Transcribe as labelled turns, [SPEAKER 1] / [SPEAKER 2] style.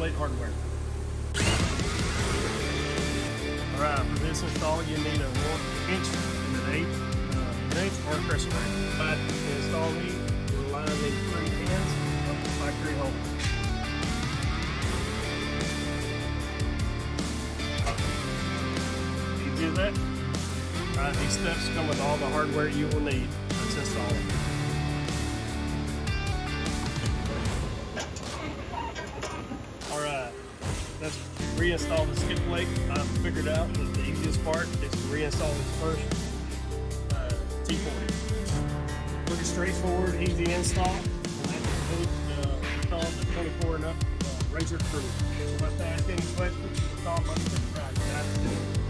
[SPEAKER 1] plate hardware. Alright, for this install you need a 1" and an 1/8 or a crescent wrench. To install these, we'll line these 3 pins up the factory hole. Easy as that. Alright, these steps come with all the hardware you will need. Let's install them. Alright, let's reinstall the skip plate. I figured out that the easiest part is to reinstall this first T40. Pretty straightforward, easy install. Install the 24 and up RZR crew. So if I ask any questions, call my subscribe.